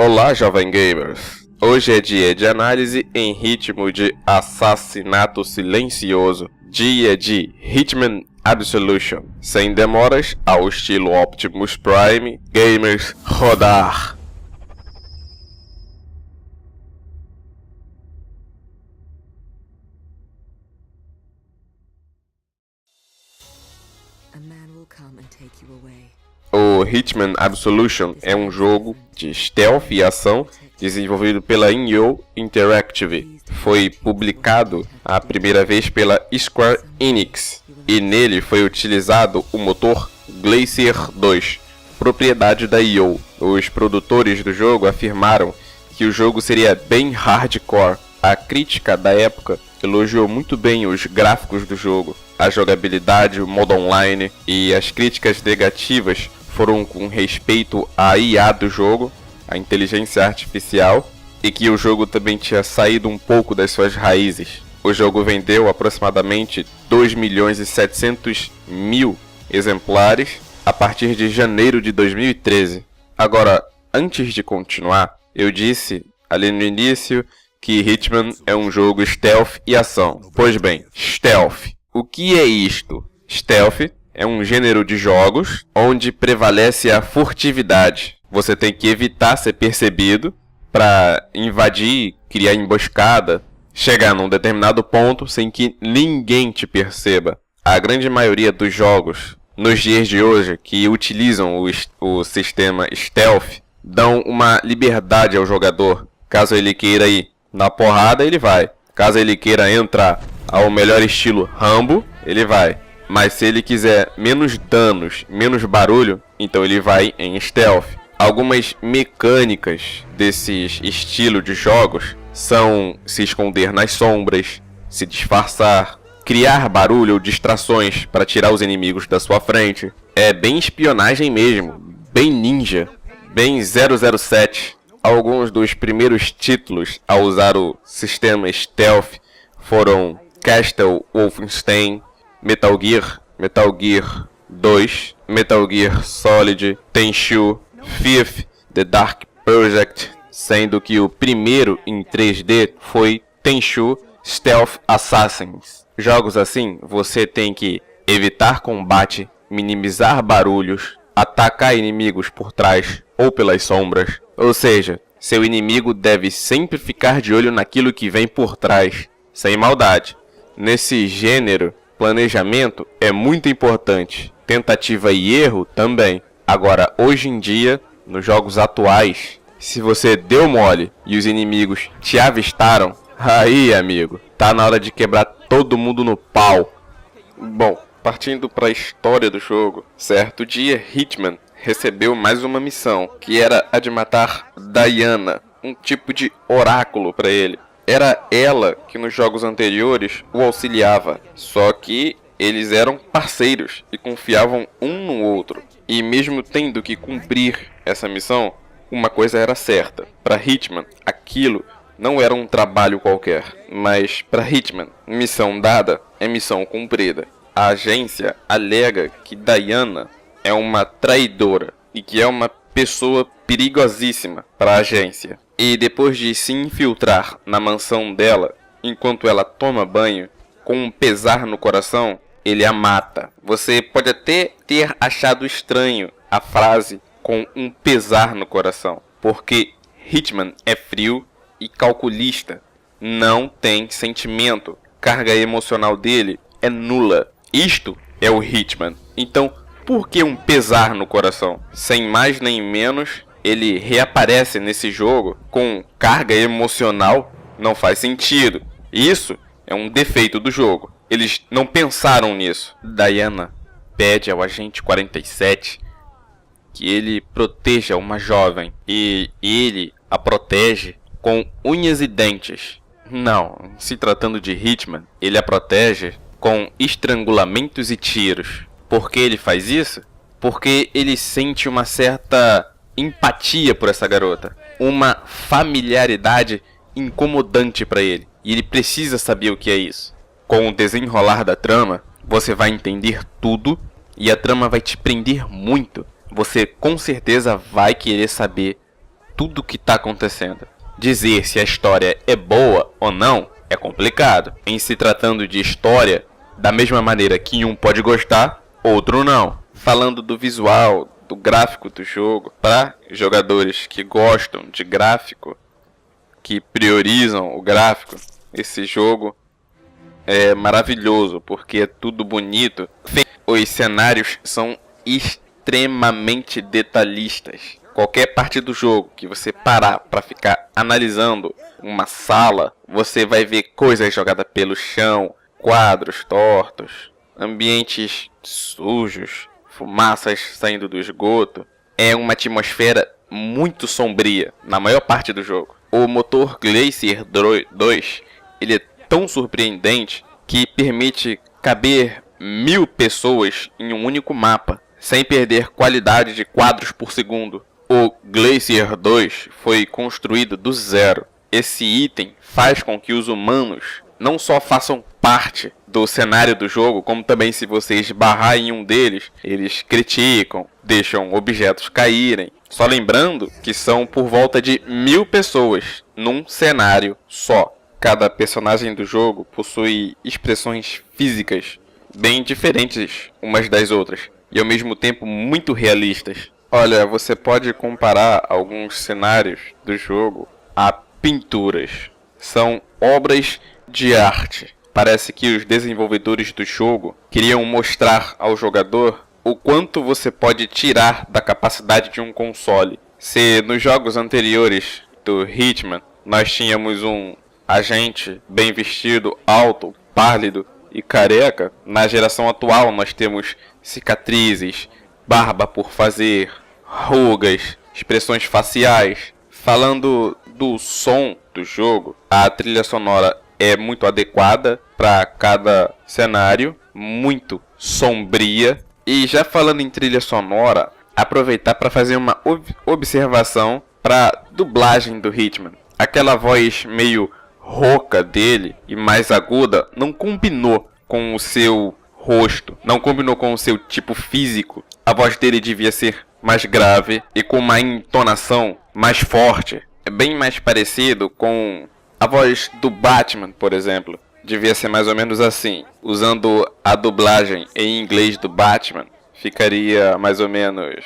Olá, jovem gamers! Hoje é dia de análise em ritmo de assassinato silencioso, dia de Hitman Absolution. Sem demoras, ao estilo Optimus Prime, gamers, rodar! O Hitman Absolution é um jogo de stealth e ação desenvolvido pela Inyo Interactive. Foi publicado a primeira vez pela Square Enix e nele foi utilizado o motor Glacier 2, propriedade da Inyo. Os produtores do jogo afirmaram que o jogo seria bem hardcore. A crítica da época elogiou muito bem os gráficos do jogo, a jogabilidade, o modo online, e as críticas negativas foram com respeito à IA do jogo, a inteligência artificial, e que o jogo também tinha saído um pouco das suas raízes. O jogo vendeu aproximadamente 2.700.000 exemplares a partir de janeiro de 2013. Agora, antes de continuar, eu disse ali no início que Hitman é um jogo stealth e ação. Pois bem, stealth. O que é isto? Stealth é um gênero de jogos onde prevalece a furtividade. Você tem que evitar ser percebido para invadir, criar emboscada, chegar num determinado ponto sem que ninguém te perceba. A grande maioria dos jogos nos dias de hoje que utilizam o sistema stealth dão uma liberdade ao jogador. Caso ele queira ir na porrada, ele vai. Caso ele queira entrar ao melhor estilo Rambo, ele vai. Mas se ele quiser menos danos, menos barulho, então ele vai em stealth. Algumas mecânicas desse estilo de jogos são se esconder nas sombras, se disfarçar, criar barulho ou distrações para tirar os inimigos da sua frente. É bem espionagem mesmo, bem ninja, bem 007. Alguns dos primeiros títulos a usar o sistema stealth foram Castle Wolfenstein, Metal Gear 2, Metal Gear Solid, Tenchu, Thief, The Dark Project, sendo que o primeiro em 3D foi Tenchu Stealth Assassins. Jogos assim, você tem que evitar combate, minimizar barulhos, atacar inimigos por trás ou pelas sombras. Ou seja, seu inimigo deve sempre ficar de olho naquilo que vem por trás, sem maldade. Nesse gênero, planejamento é muito importante, tentativa e erro também. Agora, hoje em dia, nos jogos atuais, se você deu mole e os inimigos te avistaram, aí, amigo, tá na hora de quebrar todo mundo no pau. Bom, partindo para a história do jogo, certo dia Hitman recebeu mais uma missão, que era a de matar Diana, um tipo de oráculo para ele. Era ela que nos jogos anteriores o auxiliava, só que eles eram parceiros e confiavam um no outro. E mesmo tendo que cumprir essa missão, uma coisa era certa. Para Hitman, aquilo não era um trabalho qualquer, mas para Hitman, missão dada é missão cumprida. A agência alega que Diana é uma traidora e que é uma pessoa perigosíssima para a agência. E depois de se infiltrar na mansão dela, enquanto ela toma banho, com um pesar no coração, ele a mata. Você pode até ter achado estranho a frase com um pesar no coração, porque Hitman é frio e calculista, não tem sentimento, carga emocional dele é nula. Isto é o Hitman. Então, por que um pesar no coração? Sem mais nem menos, ele reaparece nesse jogo com carga emocional. Não faz sentido. Isso é um defeito do jogo. Eles não pensaram nisso. Diana pede ao agente 47 que ele proteja uma jovem. E ele a protege com unhas e dentes. Não, se tratando de Hitman, ele a protege com estrangulamentos e tiros. Por que ele faz isso? Porque ele sente uma certa empatia por essa garota, uma familiaridade incomodante para ele, e ele precisa saber o que é isso. Com o desenrolar da trama, você vai entender tudo e a trama vai te prender muito. Você com certeza vai querer saber tudo que está acontecendo. Dizer se a história é boa ou não é complicado. Em se tratando de história, da mesma maneira que um pode gostar, outro não. Falando do visual, do gráfico do jogo, para jogadores que gostam de gráfico, que priorizam o gráfico, esse jogo é maravilhoso, porque é tudo bonito. Os cenários são extremamente detalhistas. Qualquer parte do jogo que você parar para ficar analisando uma sala, você vai ver coisas jogadas pelo chão, quadros tortos, ambientes sujos, fumaças saindo do esgoto. É uma atmosfera muito sombria na maior parte do jogo. O motor Glacier 2, ele é tão surpreendente que permite caber 1000 pessoas em um único mapa, sem perder qualidade de quadros por segundo. O Glacier 2 foi construído do zero. Esse item faz com que os humanos não só façam parte do cenário do jogo, como também, se você esbarrar em um deles, eles criticam, deixam objetos caírem. Só lembrando que são por volta de 1000 pessoas num cenário só. Cada personagem do jogo possui expressões físicas bem diferentes umas das outras e ao mesmo tempo muito realistas. Olha, você pode comparar alguns cenários do jogo a pinturas. São obras de arte. Parece que os desenvolvedores do jogo queriam mostrar ao jogador o quanto você pode tirar da capacidade de um console. Se nos jogos anteriores do Hitman nós tínhamos um agente bem vestido, alto, pálido e careca, na geração atual nós temos cicatrizes, barba por fazer, rugas, expressões faciais. Falando do som do jogo, a trilha sonora é muito adequada para cada cenário, muito sombria. E já falando em trilha sonora, aproveitar para fazer uma observação para dublagem do Hitman. Aquela voz meio rouca dele e mais aguda não combinou com o seu rosto, não combinou com o seu tipo físico. A voz dele devia ser mais grave e com uma entonação mais forte. É bem mais parecido com a voz do Batman, por exemplo. Devia ser mais ou menos assim. Usando a dublagem em inglês do Batman, ficaria mais ou menos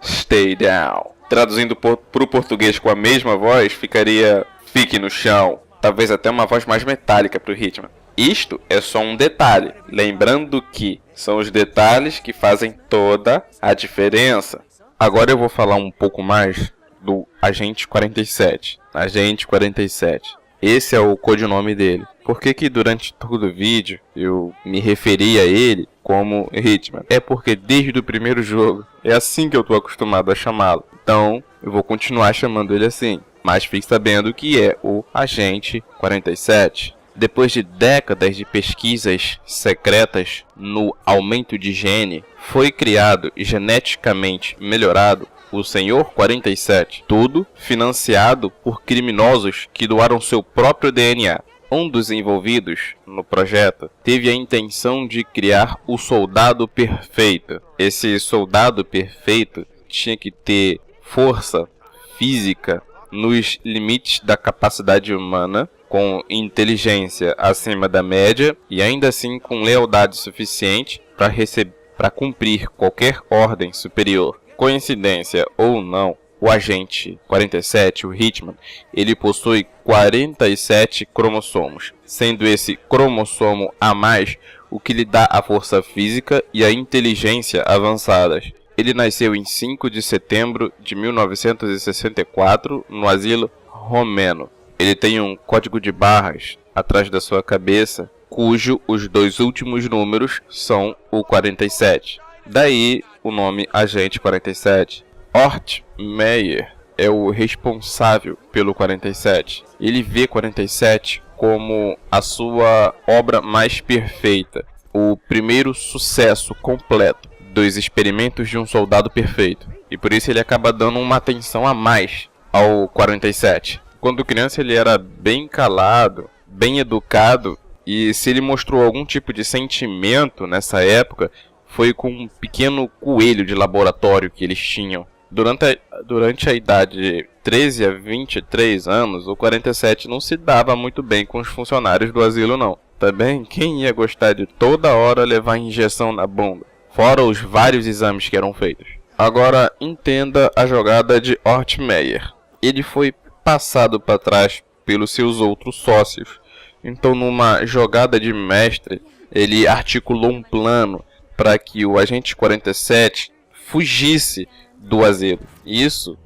Stay down. Traduzindo para o português com a mesma voz, ficaria Fique no chão. Talvez até uma voz mais metálica para o Hitman. Isto é só um detalhe. Lembrando que são os detalhes que fazem toda a diferença. Agora eu vou falar um pouco mais do Agente 47. Agente 47. Esse é o codinome dele. Por que durante todo o vídeo eu me referi a ele como Hitman? É porque desde o primeiro jogo é assim que eu estou acostumado a chamá-lo. Então eu vou continuar chamando ele assim. Mas fique sabendo que é o Agente 47. Depois de décadas de pesquisas secretas no aumento de gene, foi criado e geneticamente melhorado o Senhor 47, tudo financiado por criminosos que doaram seu próprio DNA. Um dos envolvidos no projeto teve a intenção de criar o soldado perfeito. Esse soldado perfeito tinha que ter força física nos limites da capacidade humana, com inteligência acima da média e ainda assim com lealdade suficiente para cumprir qualquer ordem superior. Coincidência ou não, o Agente 47, o Hitman, ele possui 47 cromossomos, sendo esse cromossomo a mais o que lhe dá a força física e a inteligência avançadas. Ele nasceu em 5 de setembro de 1964 no asilo romeno. Ele tem um código de barras atrás da sua cabeça, cujo os dois últimos números são o 47. Daí o nome Agente 47. Ort Meyer é o responsável pelo 47. Ele vê 47 como a sua obra mais perfeita, o primeiro sucesso completo dos experimentos de um soldado perfeito. E por isso ele acaba dando uma atenção a mais ao 47. Quando criança ele era bem calado, bem educado, e se ele mostrou algum tipo de sentimento nessa época, foi com um pequeno coelho de laboratório que eles tinham. Durante a idade de 13 a 23 anos, o 47 não se dava muito bem com os funcionários do asilo não. Também, quem ia gostar de toda hora levar injeção na bunda? Fora os vários exames que eram feitos. Agora, entenda a jogada de Ortmeyer. Ele foi passado para trás pelos seus outros sócios. Então, numa jogada de mestre, ele articulou um plano para que o agente 47 fugisse do asilo. Isso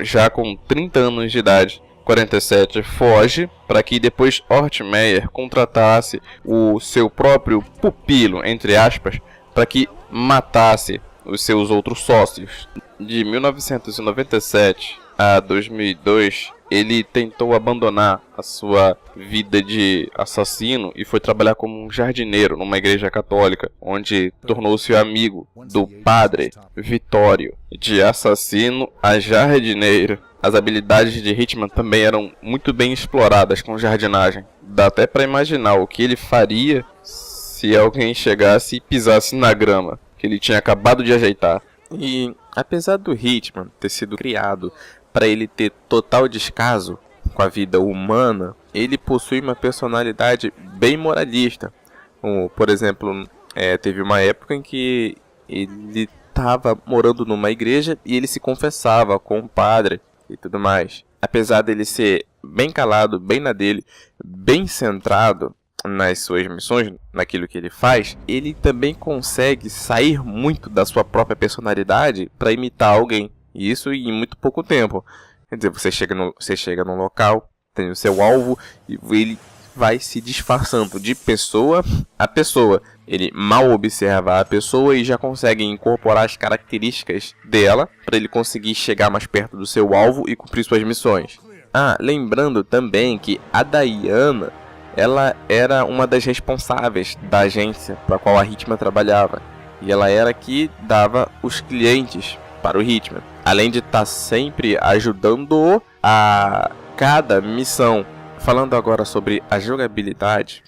já com 30 anos de idade. 47 foge para que depois Ortmeyer contratasse o seu próprio pupilo, entre aspas, para que matasse os seus outros sócios. De 1997 a 2002, ele tentou abandonar a sua vida de assassino e foi trabalhar como um jardineiro numa igreja católica, onde tornou-se amigo do padre Vitório. De assassino a jardineiro. As habilidades de Hitman também eram muito bem exploradas com jardinagem. Dá até para imaginar o que ele faria se alguém chegasse e pisasse na grama que ele tinha acabado de ajeitar. E apesar do Hitman ter sido criado para ele ter total descaso com a vida humana, ele possui uma personalidade bem moralista. Por exemplo, teve uma época em que ele estava morando numa igreja e ele se confessava com o padre e tudo mais. Apesar dele ser bem calado, bem na dele, bem centrado nas suas missões, naquilo que ele faz, ele também consegue sair muito da sua própria personalidade para imitar alguém. E isso em muito pouco tempo. Quer dizer, você chega num local, tem o seu alvo e ele vai se disfarçando de pessoa a pessoa. Ele mal observa a pessoa e já consegue incorporar as características dela para ele conseguir chegar mais perto do seu alvo e cumprir suas missões. Lembrando também que a Diana, ela era uma das responsáveis da agência para a qual a Hitman trabalhava. E ela era que dava os clientes para o Hitman. Além de estar sempre ajudando a cada missão. Falando agora sobre a jogabilidade.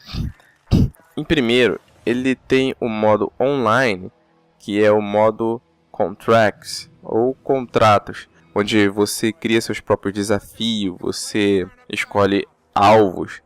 Em primeiro, ele tem o modo online, que é o modo Contracts, ou Contratos, onde você cria seus próprios desafios, você escolhe alvos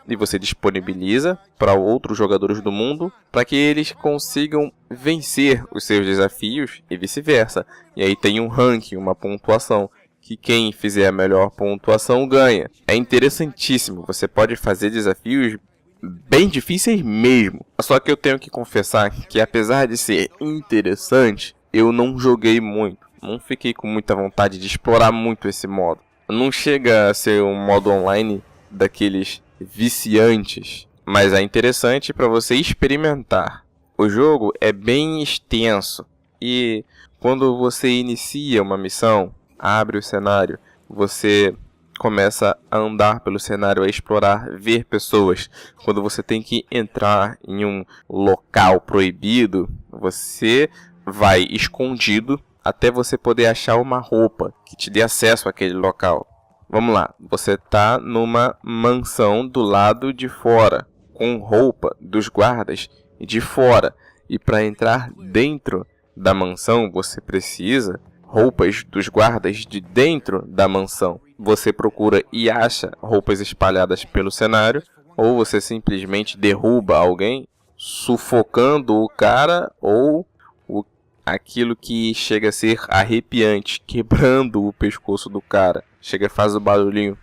e você disponibiliza para outros jogadores do mundo para que eles consigam vencer os seus desafios e vice-versa. E aí tem um ranking, uma pontuação, que quem fizer a melhor pontuação ganha. É interessantíssimo, você pode fazer desafios bem difíceis mesmo. Só que eu tenho que confessar que apesar de ser interessante, eu não joguei muito. Não fiquei com muita vontade de explorar muito esse modo. Não chega a ser um modo online daqueles viciantes, mas é interessante para você experimentar. O jogo é bem extenso e quando você inicia uma missão, abre o cenário, você começa a andar pelo cenário, a explorar, ver pessoas. Quando você tem que entrar em um local proibido, você vai escondido até você poder achar uma roupa que te dê acesso àquele local. Vamos lá, você está numa mansão do lado de fora, com roupa dos guardas de fora. E para entrar dentro da mansão, você precisa roupas dos guardas de dentro da mansão. Você procura e acha roupas espalhadas pelo cenário, ou você simplesmente derruba alguém, sufocando o cara, ou aquilo que chega a ser arrepiante, quebrando o pescoço do cara. Chega e faz o barulhinho.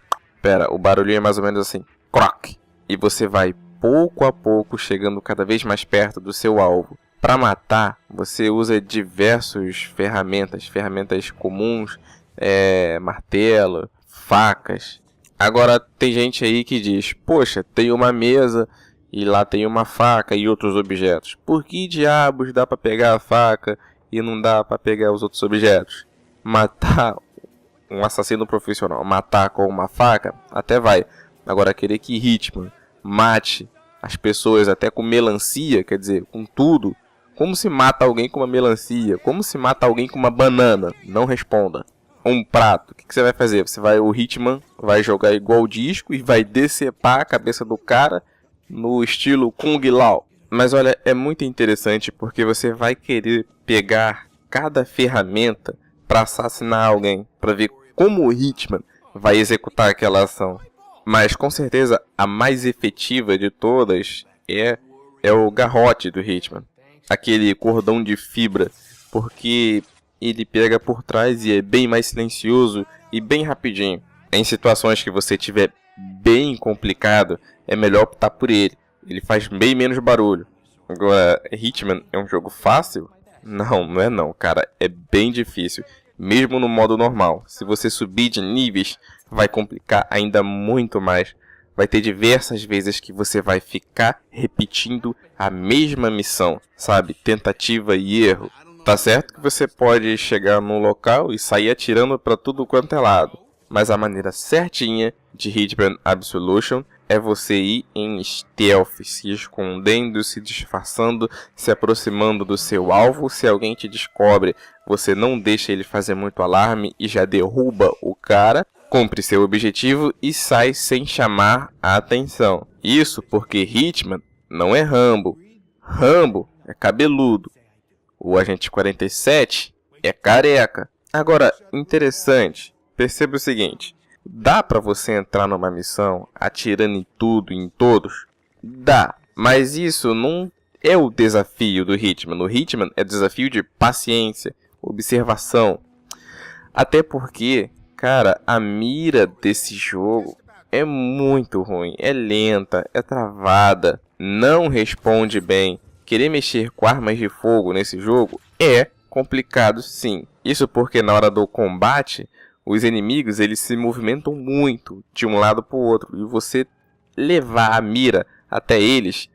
O barulhinho é mais ou menos assim. Croc! E você vai pouco a pouco chegando cada vez mais perto do seu alvo. Para matar, você usa diversas ferramentas comuns, martelo, facas. Agora tem gente aí que diz, poxa, tem uma mesa e lá tem uma faca e outros objetos. Por que diabos dá para pegar a faca e não dá para pegar os outros objetos? Matar um assassino profissional, matar com uma faca, até vai. Agora querer que Hitman mate as pessoas até com melancia, quer dizer, com tudo. Como se mata alguém com uma melancia? Como se mata alguém com uma banana? Não responda. Um prato, o que você vai fazer? O Hitman vai jogar igual o disco e vai decepar a cabeça do cara no estilo Kung Lao. Mas olha, é muito interessante porque você vai querer pegar cada ferramenta para assassinar alguém, para ver como o Hitman vai executar aquela ação. Mas com certeza a mais efetiva de todas é o garrote do Hitman. Aquele cordão de fibra, porque ele pega por trás e é bem mais silencioso e bem rapidinho. Em situações que você tiver bem complicado, é melhor optar por ele. Ele faz bem menos barulho. Agora, Hitman é um jogo fácil? Não é não, cara. É bem difícil. Mesmo no modo normal. Se você subir de níveis, vai complicar ainda muito mais. Vai ter diversas vezes que você vai ficar repetindo a mesma missão, sabe? Tentativa e erro. Tá certo que você pode chegar num local e sair atirando pra tudo quanto é lado. Mas a maneira certinha de Hitman Absolution é você ir em stealth, se escondendo, se disfarçando, se aproximando do seu alvo. Se alguém te descobre, você não deixa ele fazer muito alarme e já derruba o cara. Cumpre seu objetivo e sai sem chamar a atenção. Isso porque Hitman não é Rambo. Rambo é cabeludo. O Agente 47 é careca. Agora, interessante, perceba o seguinte. Dá pra você entrar numa missão atirando em tudo e em todos? Dá, mas isso não é o desafio do Hitman. No Hitman é desafio de paciência, observação. Até porque, cara, a mira desse jogo é muito ruim, é lenta, é travada, não responde bem. Querer mexer com armas de fogo nesse jogo é complicado sim. Isso porque na hora do combate, os inimigos eles se movimentam muito de um lado para o outro. E você levar a mira até eles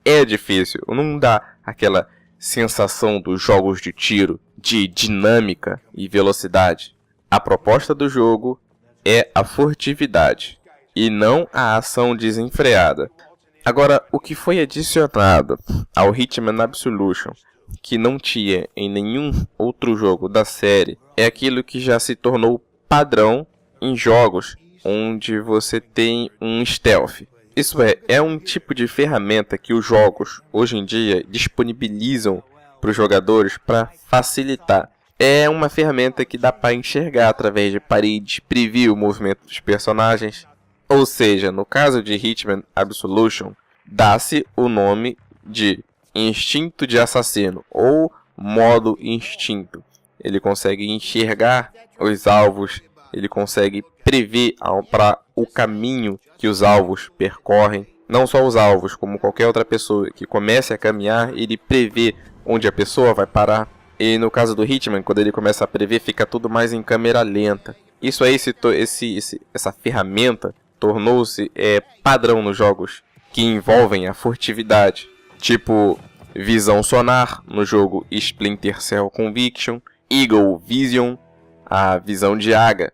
é difícil. Não dá aquela sensação dos jogos de tiro, de dinâmica e velocidade. A proposta do jogo é a furtividade e não a ação desenfreada. Agora, o que foi adicionado ao Hitman Absolution, que não tinha em nenhum outro jogo da série, é aquilo que já se tornou padrão em jogos onde você tem um stealth. Isso é um tipo de ferramenta que os jogos hoje em dia disponibilizam para os jogadores para facilitar. É uma ferramenta que dá para enxergar através de paredes, prever o movimento dos personagens. Ou seja, no caso de Hitman Absolution, dá-se o nome de instinto de assassino ou modo instinto. Ele consegue enxergar os alvos, ele consegue prever para o caminho que os alvos percorrem. Não só os alvos, como qualquer outra pessoa que comece a caminhar, ele prevê onde a pessoa vai parar. E no caso do Hitman, quando ele começa a prever, fica tudo mais em câmera lenta. Isso aí, essa ferramenta tornou-se padrão nos jogos que envolvem a furtividade. Tipo visão sonar no jogo Splinter Cell Conviction, Eagle Vision, a visão de águia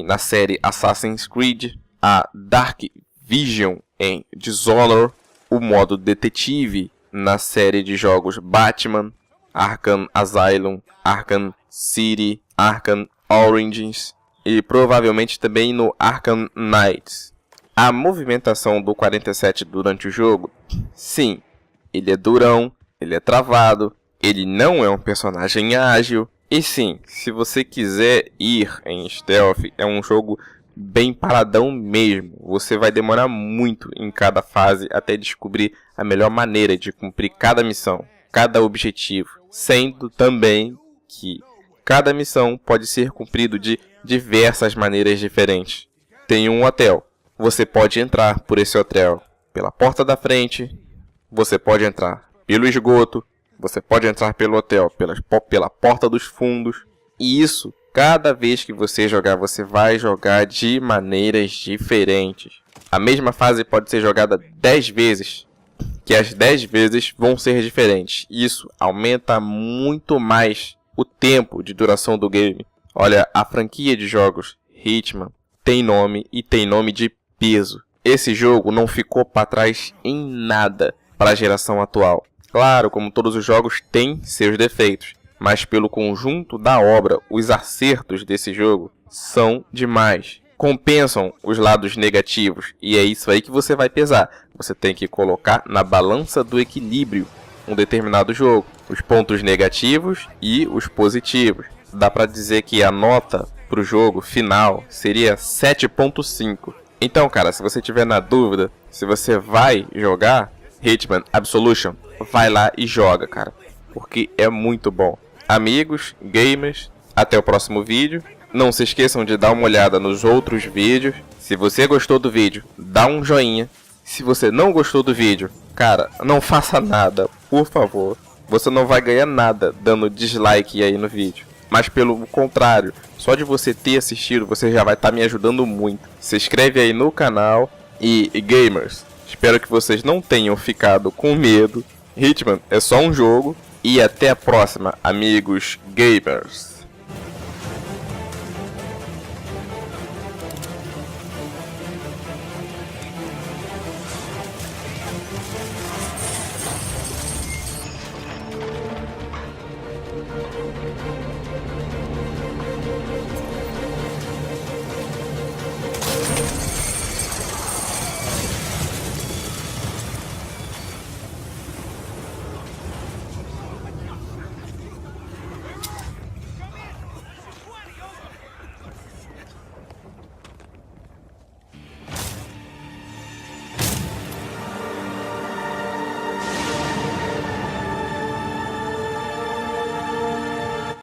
na série Assassin's Creed, a Dark Vision em Dishonored, o modo detetive na série de jogos Batman, Arkham Asylum, Arkham City, Arkham Origins e provavelmente também no Arkham Knights. A movimentação do 47 durante o jogo, sim, ele é durão, ele é travado, ele não é um personagem ágil. E sim, se você quiser ir em stealth, é um jogo bem paradão mesmo. Você vai demorar muito em cada fase até descobrir a melhor maneira de cumprir cada missão, cada objetivo. Sendo também que cada missão pode ser cumprido de diversas maneiras diferentes. Tem um hotel. Você pode entrar por esse hotel pela porta da frente. Você pode entrar pelo esgoto. Você pode entrar pelo hotel pela porta dos fundos. E isso, cada vez que você jogar, você vai jogar de maneiras diferentes. A mesma fase pode ser jogada 10 vezes. Que as 10 vezes vão ser diferentes. Isso aumenta muito mais o tempo de duração do game. Olha, a franquia de jogos Hitman tem nome e tem nome de peso. Esse jogo não ficou para trás em nada para a geração atual. Claro, como todos os jogos têm seus defeitos, mas pelo conjunto da obra, os acertos desse jogo são demais. Compensam os lados negativos e é isso aí que você vai pesar. Você tem que colocar na balança do equilíbrio um determinado jogo, os pontos negativos e os positivos. dá pra dizer que a nota pro jogo final seria 7.5. Então, cara, se você tiver na dúvida se você vai jogar Hitman Absolution, vai lá e joga, cara, porque é muito bom. Amigos, gamers, até o próximo vídeo. Não se esqueçam de dar uma olhada nos outros vídeos. Se você gostou do vídeo, dá um joinha. Se você não gostou do vídeo, cara, não faça nada, por favor. Você não vai ganhar nada dando dislike aí no vídeo. Mas pelo contrário, só de você ter assistido, você já vai estar me ajudando muito. Se inscreve aí no canal e gamers, espero que vocês não tenham ficado com medo. Hitman é só um jogo e até a próxima, amigos gamers.